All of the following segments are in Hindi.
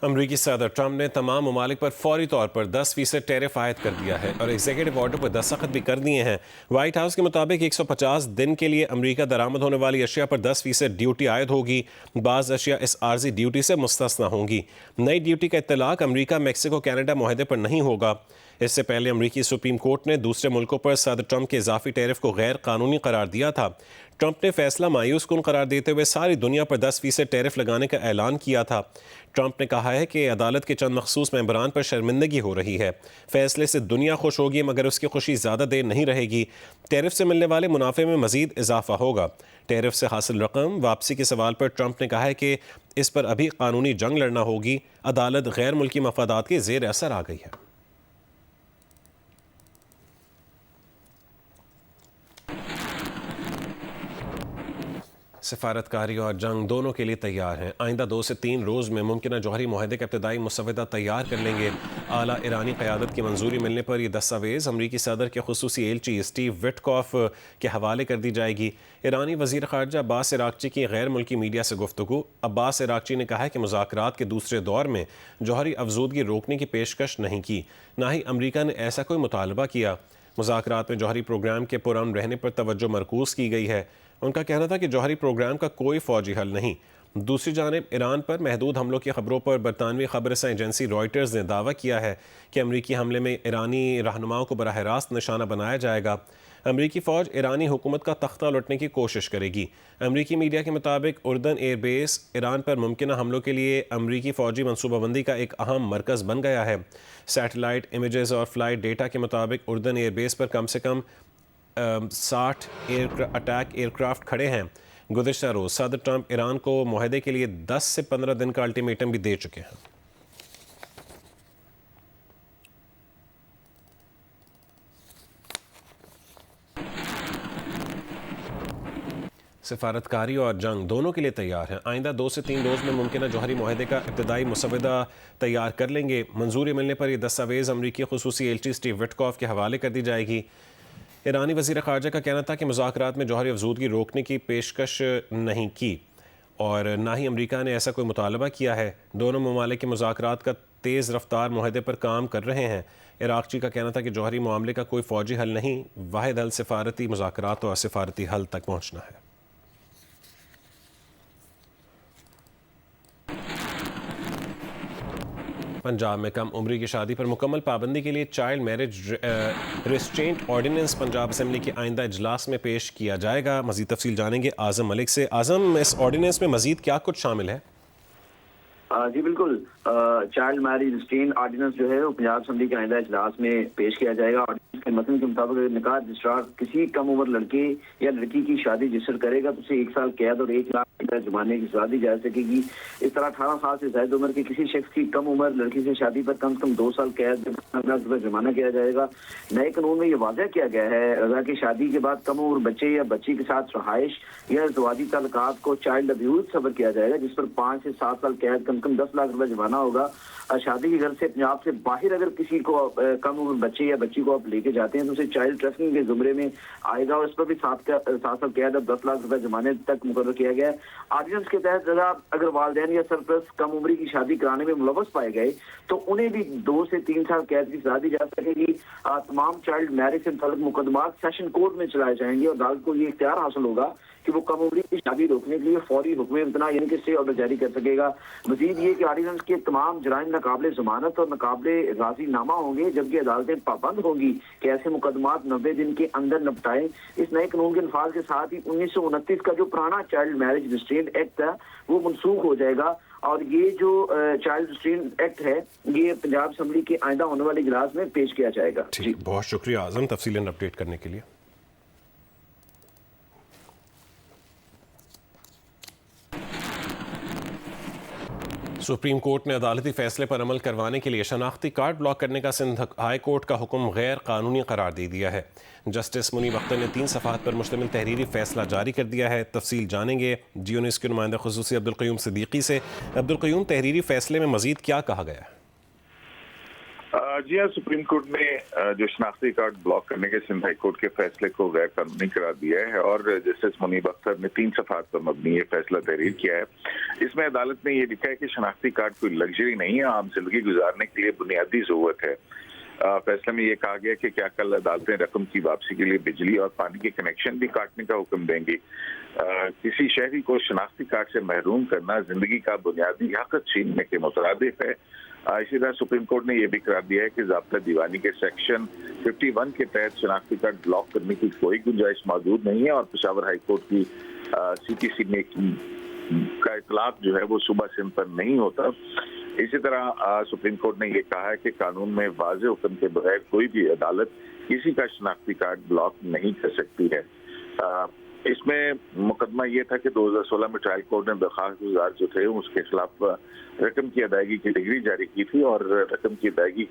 अमरीकी सदर ट्रंप ने तमाम ममालिक पर फौरी तौर पर 10% टैरिफ आयद कर दिया है और एग्जीक्यूटिव ऑर्डर पर दस्तखत भी कर दिए हैं। व्हाइट हाउस के मुताबिक 150 दिन के लिए अमरीका दरामद होने वाली अशिया पर 10% ड्यूटी आयद होगी। बाज़ अशिया इस आर्जी ड्यूटी से मुस्तस्ना होंगी। नई ड्यूटी का इत्तलाक अमरीका मैक्सिको कनाडा मुआहदे पर नहीं होगा। इससे पहले अमरीकी सुप्रीम कोर्ट ने दूसरे मुल्कों पर सदर ट्रंप के इजाफी टैरिफ को गैर कानूनी करार दिया था। ट्रंप ने फैसला मायूस कुन करार देते हुए सारी दुनिया पर 10% टैरिफ लगाने का ऐलान किया था। ट्रंप ने कहा है कि अदालत के चंद मखसूस मेंबरान पर शर्मिंदगी हो रही है। फैसले से दुनिया खुश होगी मगर उसकी खुशी ज़्यादा देर नहीं रहेगी। टैरिफ से मिलने वाले मुनाफे में मजीद इजाफा होगा। टैरिफ से हासिल रकम वापसी के सवाल पर ट्रंप ने कहा है कि इस पर अभी कानूनी जंग लड़ना होगी। अदालत गैर मुल्की मफादात के जेर असर आ गई है। सफारतकारी और जंग दोनों के लिए तैयार हैं। आइंदा 2 से 3 रोज़ में मुमकिन जौहरी मुआहदे का इब्तदाई मुसवदा तैयार कर लेंगे। आला ईरानी क़यादत की मंजूरी मिलने पर यह दस्तावेज़ अमरीकी सदर के खुसूसी एलची स्टीव विटकॉफ के हवाले कर दी जाएगी। ईरानी वज़ीर ख़ारजा अब्बास इराक़ची की गैर मुल्की मीडिया से गुफ्तगू। अब्बास इराक़ची ने कहा है कि मुज़ाकरात के दूसरे दौर में जौहरी अफजूदगी रोकने की पेशकश नहीं की, ना ही अमरीका ने ऐसा कोई मुतालबा किया। मुज़ाकरात में जौहरी प्रोग्राम के पुरअमन रहने पर तवज्जो मरकूज़ की गई है। उनका कहना था कि जौहरी प्रोग्राम का कोई फ़ौजी हल नहीं। दूसरी जानिब ईरान पर महदूद हमलों की खबरों पर बरतानवी खबरसां एजेंसी रॉयटर्स ने दावा किया है कि अमरीकी हमले में ईरानी रहनुमाओं को बराह रास्त निशाना बनाया जाएगा। अमरीकी फ़ौज ईरानी हुकूमत का तख्ता लुटने की कोशिश करेगी। अमरीकी मीडिया के मुताबिक उर्दन एयरबेस ईरान पर मुमकिन हमलों के लिए अमरीकी फ़ौजी मनसूबाबंदी का एक अहम मरकज़ बन गया है। सैटेलाइट इमेजेस और फ्लाइट डेटा के मुताबिक उर्दन एयरबेस पर कम से कम 60 अटैक एयरक्राफ्ट खड़े हैं। गुज़िश्ता रोज़ सदर ट्रंप ईरान को मुआहदे के लिए 10 से 15 दिन का अल्टीमेटम भी दे चुके हैं। सफारतकारी और जंग दोनों के लिए तैयार हैं। आइंदा 2 से 3 रोज़ में मुमकिन जौहरी मुआहदे का इब्तदाई मुसवदा तैयार कर लेंगे। मंजूरी मिलने पर यह दस्तावेज़ अमरीकी खुसूसी एलची स्टीव विटकॉफ के हवाले कर दी जाएगी। ईरानी वज़ीर ख़ारजा का कहना था कि मुज़ाकरात में जौहरी अफजूदगी रोकने की पेशकश नहीं की और ना ही अमरीका ने ऐसा कोई मुतालबा किया है। दोनों ममालिक के मुज़ाकरात का तेज़ रफ्तार मुआहदे पर काम कर रहे हैं। इराक़ची का कहना था कि जौहरी मामले का कोई फ़ौजी हल नहीं, वाहिद हल सफारती मुज़ाकरात और सफारती हल तक पहुँचना है। पंजाब में कम उम्री की शादी पर मुकम्मल पाबंदी के लिए child marriage restraint ordinance Punjab assembly के आइंदा इजलास में पेश किया जाएगा। मज़ीद तफसील जानेंगे आज़म मलिक से। आज़म, इस ऑर्डिनेंस में मज़ीद क्या कुछ शामिल है? जी बिल्कुल, चाइल्ड मैरिज रिस्ट्रेंट ऑर्डिनेंस जो है वो पंजाब असेंबली के आइंदा इजलास में पेश किया जाएगा। ऑर्डिनेंस के मसले के मुताबिक निकाह रजिस्ट्रार किसी कम उम्र लड़के या लड़की की शादी रजिस्टर करेगा तो उसे 1 साल कैद और 1 लाख जुर्माने की सजा दी जा सकेगी। इस तरह 18 साल से ज्यादा उम्र के किसी शख्स की कम उम्र लड़की से शादी पर कम से कम 2 साल कैद जुर्माना किया जाएगा। नए कानून में ये वाज़ह किया गया है रजा की शादी के बाद कम उम्र बच्चे या बच्ची के साथ रहाइश या ज़वाजी ताल्लुकात को चाइल्ड अब्यूज सबर किया जाएगा, जिस पर 5 से 7 साल कैद कम से कम 10 लाख रुपए जुर्माना होगा। शादी के घर से पंजाब से बाहर अगर किसी को कम उम्र बच्चे या बच्ची को आप लेके जाते हैं तो उसे चाइल्ड ट्रैफिकिंग के जुमरे में आएगा और इस पर भी 7 साल कैद और 10 लाख रुपए जुर्माने तक मुकर्रर किया गया है। ऑर्डिनेंस के तहत अगर वालिदैन या सरपरस्त कम उम्री की शादी कराने में मुलव्वस पाए गए तो उन्हें भी 2 से 3 साल कैद की सजा दी जा सकेगी। तमाम चाइल्ड मैरिज से मुताल्लिक मुकदमात सेशन कोर्ट में चलाए जाएंगे और अदालत को ये इख्तियार हासिल होगा कि वो कम उम्री की शादी रोकने के लिए फौरी हुक्म इम्तना यानी कि स्टे ऑर्डर जारी कर सकेगा। मजीद ये कि ऑर्डिनेंस के तमाम जराइम नाकाबिले जमानत और नाकाबिले राजीनामा होंगे, जबकि अदालतें पाबंद होंगी कि ऐसे मुकदमात 90 दिन के अंदर निपटाएं। इस नए कानून के नफाज के साथ ही 1929 का जो पुराना चाइल्ड मैरिज रिस्ट्रेंट एक्ट था वो मनसूख हो जाएगा और ये जो चाइल्ड रिस्ट्रेंट एक्ट है ये पंजाब असेंबली के आइंदा होने वाले इजलास में पेश किया जाएगा। जी, बहुत शुक्रिया आज़म तफसीलन अपडेट करने के लिए। सुप्रीम कोर्ट ने अदालती फैसले पर अमल करवाने के लिए शनाख्ती कार्ड ब्लॉक करने का सिंध हाई कोर्ट का हुक्म गैर कानूनी करार दे दिया है। जस्टिस मुनीब अख्तर ने 3 सफ़ात पर मुश्तमिल तहरीरी फैसला जारी कर दिया है। तफसील जानेंगे जियो न्यूज़ के नुमाइंदा खुसूसी अब्दुल क़य्यूम सिद्दीकी से। अब्दुल क़य्यूम, तहरीरी फैसले में मज़ीद क्या कहा गया है? जी हाँ, सुप्रीम कोर्ट ने जो शनाख्ती कार्ड ब्लॉक करने के सिंध हाई कोर्ट के फैसले को गैर कानूनी करार दिया है और जस्टिस मुनीब अख्तर ने 3 सफ़ात पर मबनी ये फैसला तहरीर किया है। इसमें अदालत ने ये लिखा है कि शनाख्ती कार्ड कोई लग्जरी नहीं है, आम जिंदगी गुजारने के लिए बुनियादी जरूरत है। फैसले में ये कहा गया कि क्या कल अदालतें रकम की वापसी के लिए बिजली और पानी के कनेक्शन भी काटने का हुक्म देंगी। किसी शहरी को शनाख्ती कार्ड से महरूम करना जिंदगी का बुनियादी हक छीनने के मुतरादिफ है। इसी तरह सुप्रीम कोर्ट ने यह भी करार दिया है कि ज़ाब्ता दीवानी के सेक्शन 51 के तहत शनाख्ती कार्ड ब्लॉक करने की कोई गुंजाइश मौजूद नहीं है और पेशावर हाई कोर्ट की CTC में का इतलाक जो है वो सुबह सिंध पर नहीं होता। इसी तरह सुप्रीम कोर्ट ने यह कहा है कि कानून में वाज़े हुक्म के बगैर कोई भी अदालत किसी का शनाख्ती कार्ड ब्लॉक नहीं कर सकती है। इसमें मुकदमा ये था कि 2016 में ट्रायल कोर्ट ने दरख्वास्त गुजार जो थे उसके खिलाफ रकम की अदायगी की डिग्री जारी की थी और रकम की अदायगी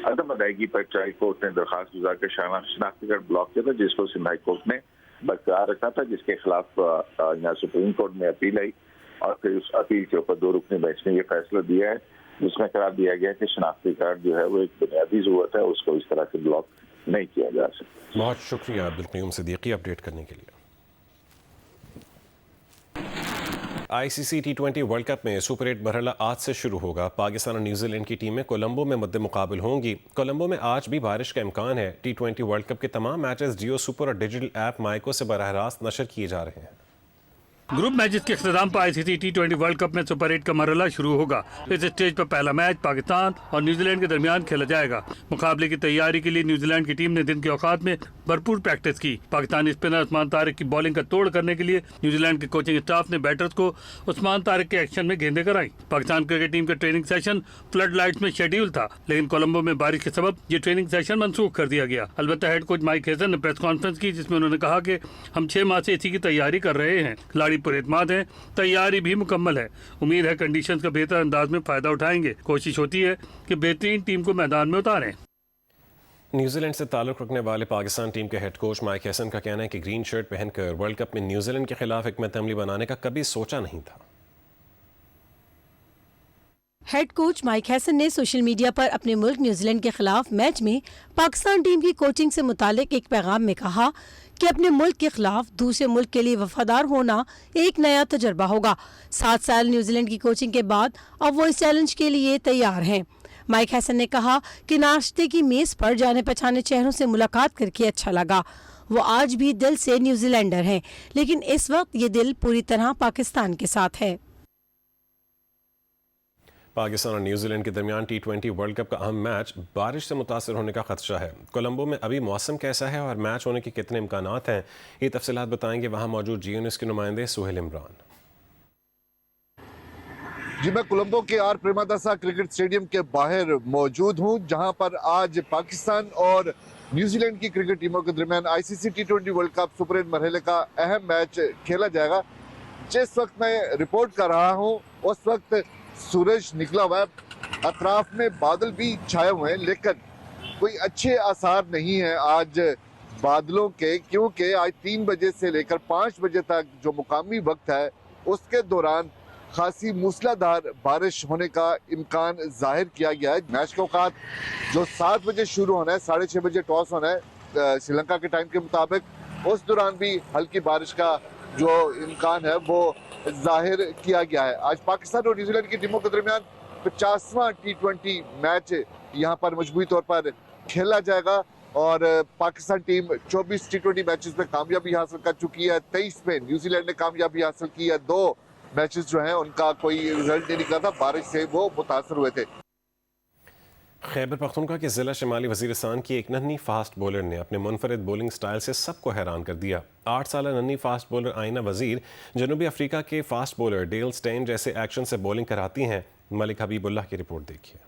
अदम अदायगी पर ट्रायल कोर्ट ने दरख्वास्त गुजार का शनाख्ती कार्ड ब्लॉक किया था, जिसको सिंध हाई कोर्ट ने बरकरार रखा था, जिसके खिलाफ यहाँ सुप्रीम कोर्ट में अपील आई और फिर उस अपील के ऊपर 2 रुकनी बेंच ने यह फैसला दिया है, जिसमें करार दिया गया कि शनाख्ती कार्ड जो है वो एक बुनियादी जरूरत है, उसको इस तरह से ब्लॉक नहीं किया जा सकता। बहुत शुक्रिया अब्दुल क़य्यूम सिद्दीकी अपडेट करने के लिए। ICC T20 वर्ल्ड कप में सुपर 8 मरहला आज से शुरू होगा। पाकिस्तान और न्यूजीलैंड की टीमें कोलंबो में मुद्दे मुकाबिल होंगी। कोलंबो में आज भी बारिश का इम्कान है। T20 वर्ल्ड कप के तमाम मैचेस जियो सुपर और डिजिटल ऐप माइको से बराह रास्त नशर किए जा रहे हैं। ग्रुप मैचेस के अख्ताम पर ICC T20 वर्ल्ड कप में सुपर 8 का मरहला शुरू होगा। इस स्टेज पर पहला मैच पाकिस्तान और न्यूजीलैंड के दरमियान खेला जाएगा। मुकाबले की तैयारी के लिए न्यूजीलैंड की टीम ने दिन के औकात में भरपूर प्रैक्टिस की। पाकिस्तानी स्पिनर उस्मान तारिक की बॉलिंग का तोड़ करने के लिए न्यूजीलैंड के कोचिंग स्टाफ ने बैटर्स को उस्मान तारिक के एक्शन में गेंदें कराई। पाकिस्तान क्रिकेट टीम का ट्रेनिंग सेशन फ्लड लाइट्स में शेड्यूल था, लेकिन कोलंबो में बारिश के सबब ये ट्रेनिंग सेशन मनसूख कर दिया गया। अलबत्ता हेड कोच माइक हेसन ने प्रेस कॉन्फ्रेंस की, जिसमें उन्होंने कहा कि हम 6 माह से इसी की तैयारी कर रहे हैं। खिलाड़ी पुरएतमाद हैं, तैयारी भी मुकम्मल है। उम्मीद है कंडीशंस का बेहतर अंदाज में फायदा उठाएंगे। कोशिश होती है कि बेहतरीन टीम को मैदान में उतारें। न्यूजीलैंड से ताल्लुक़ रखने वाले पाकिस्तान टीम के हेड कोच माइक हेसन का कहना है कि ग्रीन शर्ट पहनकर वर्ल्ड कप में न्यूजीलैंड के खिलाफ हिकमत अमली बनाने का कभी सोचा नहीं था। हेड कोच माइक हेसन ने सोशल मीडिया पर अपने मुल्क न्यूजीलैंड के खिलाफ मैच में पाकिस्तान टीम की कोचिंग से मुतालिक एक पैगाम में कहा कि अपने मुल्क के खिलाफ दूसरे मुल्क के लिए वफादार होना एक नया तजर्बा होगा। 7 साल न्यूजीलैंड की कोचिंग के बाद अब वो इस चैलेंज के लिए तैयार हैं। माइक हेसन ने कहा कि नाश्ते की मेज पर जाने पहचाने चेहरों से मुलाकात करके अच्छा लगा। वो आज भी दिल से न्यूजीलैंडर हैं, लेकिन इस वक्त ये दिल पूरी तरह पाकिस्तान के साथ है। पाकिस्तान और न्यूजीलैंड के दरमियान T20 वर्ल्ड कप का अहम मैच बारिश से मुतासर होने का खदशा है। कोलंबो में अभी मौसम कैसा है और मैच होने के कितने इम्कानात हैं, ये तफसीलात बताएंगे वहाँ मौजूद जियो न्यूज़ के नुमाइंदे सुहेल इमरान। जी, मैं कोलंबो के आर प्रेमादासा क्रिकेट स्टेडियम के बाहर मौजूद हूँ, जहाँ पर आज पाकिस्तान और न्यूजीलैंड की क्रिकेट टीमों के दरमियान ICC T20 world cup super 8 मरहले का अहम मैच खेला जाएगा। जिस वक्त मैं रिपोर्ट कर रहा हूँ उस वक्त सूरज निकला हुआ है, अतराफ में बादल भी छाए हुए हैं, लेकिन कोई अच्छे आसार नहीं है आज बादलों के, क्योंकि आज 3 बजे से लेकर 5 बजे तक जो मुकामी वक्त है उसके दौरान खासी मूसलाधार बारिश होने का इम्कान जाहिर किया गया है। मैच का औकात जो 7 बजे शुरू होना है, 6:30 बजे टॉस होना है श्रीलंका के टाइम के मुताबिक, उस दौरान भी हल्की बारिश का जो इम्कान है वो जाहिर किया गया है। आज पाकिस्तान और न्यूजीलैंड की टीमों के दरमियान 50वां T20 मैच यहाँ पर मजबूती तौर पर खेला जाएगा और पाकिस्तान टीम 24 T20 मैचेस में कामयाबी हासिल कर चुकी है। 23 में न्यूजीलैंड ने कामयाबी हासिल की है। 2 मैचेस जो हैं उनका कोई रिजल्ट नहीं निकला था, बारिश से वो मुतासर हुए थे। खैबर पख्तूनख्वा के ज़िला शिमाली वज़ीरिस्तान की एक नन्ही फास्ट बॉलर ने अपने मुनफरिद बॉलिंग स्टाइल से सबको हैरान कर दिया। 8 साल नन्ही फास्ट बॉलर आइना वज़ीर जनूबी अफ्रीका के फास्ट बॉलर डेल स्टेन जैसे एक्शन से बॉलिंग कराती हैं। मलिक हबीबुल्लाह की रिपोर्ट देखिए।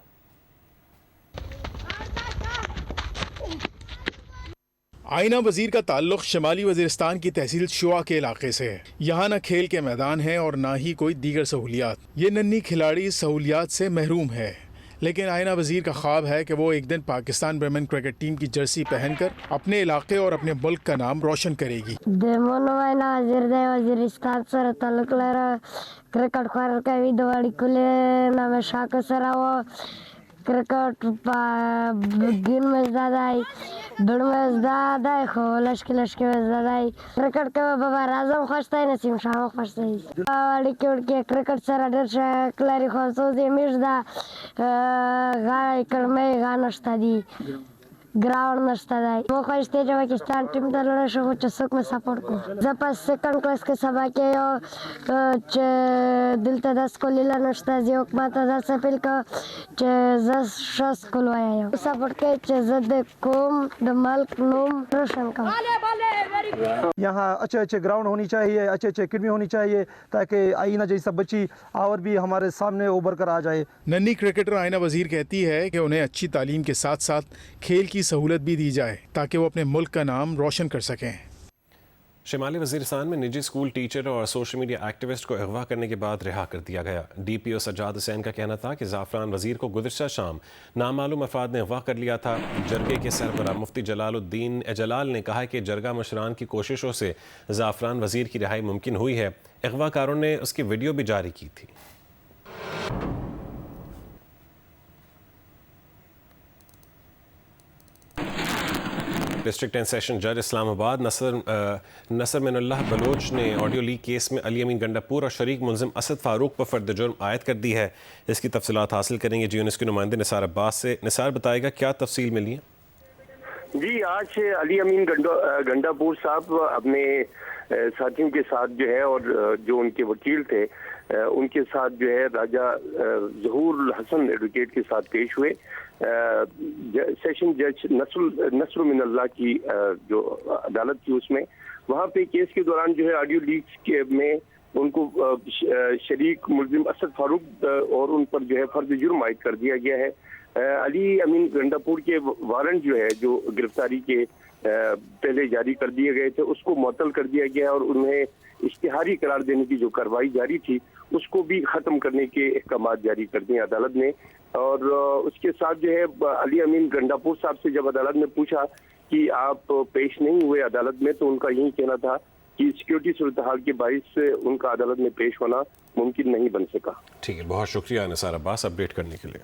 आइना वजीर का ताल्लुक शिमाली वजीरिस्तान की तहसील शुआ के इलाके से है। यहाँ न खेल के मैदान है और ना ही कोई दीगर सहूलियात। ये नन्ही खिलाड़ी सहूलियात से महरूम है, लेकिन आइना वजीर का ख्वाब है कि वो एक दिन पाकिस्तान वुमेन क्रिकेट टीम की जर्सी पहनकर अपने इलाके और अपने मुल्क का नाम रोशन करेगी। क्रिकेट गिन में ज़्यादा आई बड़ में ज़्यादा है खो लश्के में ज़्यादा आई क्रिकेट के बाबर आजम खुशता है नसीम शाह खुशता है वाली के क्रिकेट सर डर क्लारी खुशो दे मिर्दा गाय करमे गानस्ता दी ग्राउंड नस्ता दाई वो का स्टेज पाकिस्तान टीम दलोना शो चसक में सपोर्ट को जब सेकंड क्लास के सभा के दिल तदस को लीला नस्ता जी एक माता दस पिल का जस शस कुलवाया सपोर्ट के जद कोम द मल्क नूम रोशन का यहाँ अच्छे ग्राउंड होनी चाहिए, अच्छे एकेडमी होनी चाहिए ताकि आईना जैसा बच्ची और भी हमारे सामने उभर कर आ जाए। नन्ही क्रिकेटर आइना वजीर कहती है कि उन्हें अच्छी तालीम के साथ साथ खेल की सहूलत भी दी जाए ताकि वो अपने मुल्क का नाम रोशन कर सकें। शिमाली वज़ीरिस्तान में निजी स्कूल टीचर और सोशल मीडिया एक्टिविस्ट को अगवा करने के बाद रिहा कर दिया गया। DPO सज्जाद हुसैन का कहना था कि ज़ाफ़रान वज़ीर को गुज़िश्ता शाम नामालूम अफराद ने अगवा कर लिया था। जरगे के सरबराह मुफ्ती जलालुद्दीन जलाल ने कहा कि जरगा मशरान की कोशिशों से ज़ाफ़रान वज़ीर की रिहाई मुमकिन हुई है। अगवाकारों ने उसकी वीडियो भी जारी की थी। डिस्ट्रिक्ट एंड सेशन जज इस्लामाबाद नसर मिनुल्लाह बलोच ने ऑडियो लीक केस में अली अमीन गंडापुर और शरीक मुलजिम असद फारूक पर फर्द जुर्म आयद कर दी है। इसकी तफसीलात हासिल करेंगे GNS के नुमाइंदे निसार अब्बास से। निसार बताएगा क्या तफसील मिली है? जी, आज अली अमीन गंडापुर साहब अपने साथियों के साथ जो है और जो उनके वकील थे उनके साथ जो है राजा ज़हूर हसन एडवोकेट के साथ पेश हुए। सेशन जज नसर मिनल्लाह की जो अदालत थी उसमें वहाँ पे केस के दौरान जो है ऑडियो लीक्स के में उनको शरीक मुलजिम असद फारूक और उन पर जो है फर्द जुर्म आयद कर दिया गया है। अली अमीन गंडापुर के वारंट जो है जो गिरफ्तारी के पहले जारी कर दिए गए थे उसको मुअत्तल कर दिया गया और उन्हें इश्तिहारी करार देने की जो कार्रवाई जारी थी उसको भी खत्म करने के अहकाम जारी कर दिए अदालत ने। और उसके साथ जो है अली अमीन गंडापुर साहब से जब अदालत ने पूछा कि आप पेश नहीं हुए अदालत में तो उनका यही कहना था कि सिक्योरिटी सूरत हाल के बाइस से उनका अदालत में पेश होना मुमकिन नहीं बन सका। ठीक है, बहुत शुक्रिया निसार अब्बास अपडेट करने के लिए।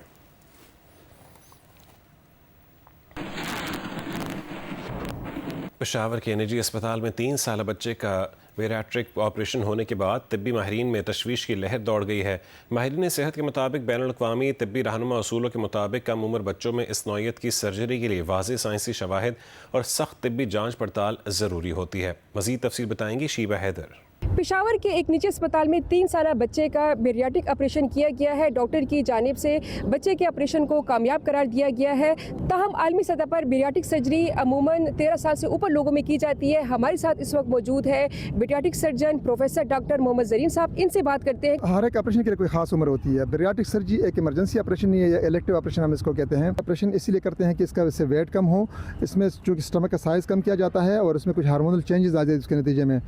पेशावर के निजी अस्पताल में 3 साल बच्चे का बेरियाट्रिक ऑपरेशन होने के बाद तिब्बी माहिरीन में तशवीश की लहर दौड़ गई है। माहिरीन सेहत के मुताबिक बैनुल-अक़वामी तिब्बी रहनुमा असूलों के मुताबिक कम उम्र बच्चों में इस नौइयत की सर्जरी के लिए वाज़ेह साइंसी शवाहिद और सख्त तिब्बी जाँच पड़ताल ज़रूरी होती है। मज़ीद तफसील बताएंगी शीबा हैदर। पेशावर के एक निजी अस्पताल में 3 साल बच्चे का बेरियाट्रिक ऑपरेशन किया गया है। डॉक्टर की जानिब से बच्चे के ऑपरेशन को कामयाब करार दिया गया है। ताहम आलमी सतह पर बेरियाट्रिक सर्जरी अमूमन 13 साल से ऊपर लोगों में की जाती है। हमारे साथ इस वक्त मौजूद है bariatric surgeon professor doctor Mohammad Zareen साहब। इनसे बात करते हैं। हर एक ऑपरेशन के लिए कोई खास उम्र होती है। बेरियाट्रिक सर्जरी एक इमरजेंसी ऑपरेशन नहीं है या इलेक्टिव ऑपरेशन हम इसको कहते हैं। ऑपरेशन इसीलिए करते हैं कि इसका इससे वेट कम हो, इसमें चूँकि स्टमक का साइज़ कम किया जाता है और उसमें कुछ हार्मोनल चेंजेस आ जाए उसके नतीजे में,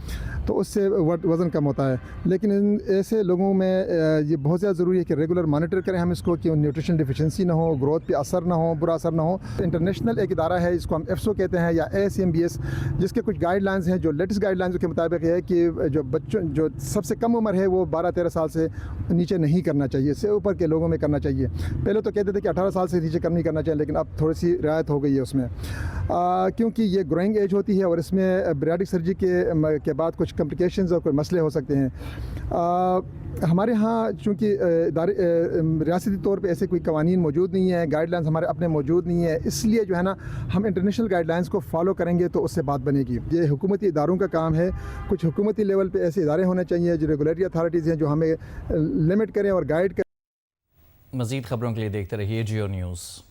तो उससे वज़न कम होता है। लेकिन ऐसे लोगों में ये बहुत ज़्यादा ज़रूरी है कि रेगुलर मॉनिटर करें हम इसको कि न्यूट्रिशन डिफिशिएंसी ना हो, ग्रोथ पे असर ना हो, बुरा असर ना हो। इंटरनेशनल एक इदारा है इसको हम EFSO कहते हैं या ASMBS, जिसके कुछ गाइडलाइंस हैं। जो लेटेस्ट गाइडलाइंस के मुताबिक है कि जो बच्चों जो सबसे कम उम्र है वो 12-13 साल से नीचे नहीं करना चाहिए, इससे ऊपर के लोगों में करना चाहिए। पहले तो कहते थे कि 18 साल से नीचे नहीं करना चाहिए, लेकिन अब थोड़ी सी रियायत हो गई है उसमें, क्योंकि ये ग्रोइंग एज होती है और इसमें बेरियाट्रिक सर्जरी के बाद कुछ कॉम्प्लिकेशंस और कोई मसले हो सकते हैं। हमारे यहाँ चूँकि रियासती तौर पे ऐसे कोई कवानीन मौजूद नहीं है, गाइडलाइंस हमारे अपने मौजूद नहीं है, इसलिए जो है ना हम इंटरनेशनल गाइडलाइंस को फॉलो करेंगे तो उससे बात बनेगी। ये हुकूमती इदारों का काम है। कुछ हुकूमती लेवल पे ऐसे इदारे होने चाहिए जो रेगुलेटरी अथॉरिटीज़ हैं जो हमें लिमिट करें और गाइड करें। मज़ीद खबरों के लिए देखते रहिए जियो न्यूज़।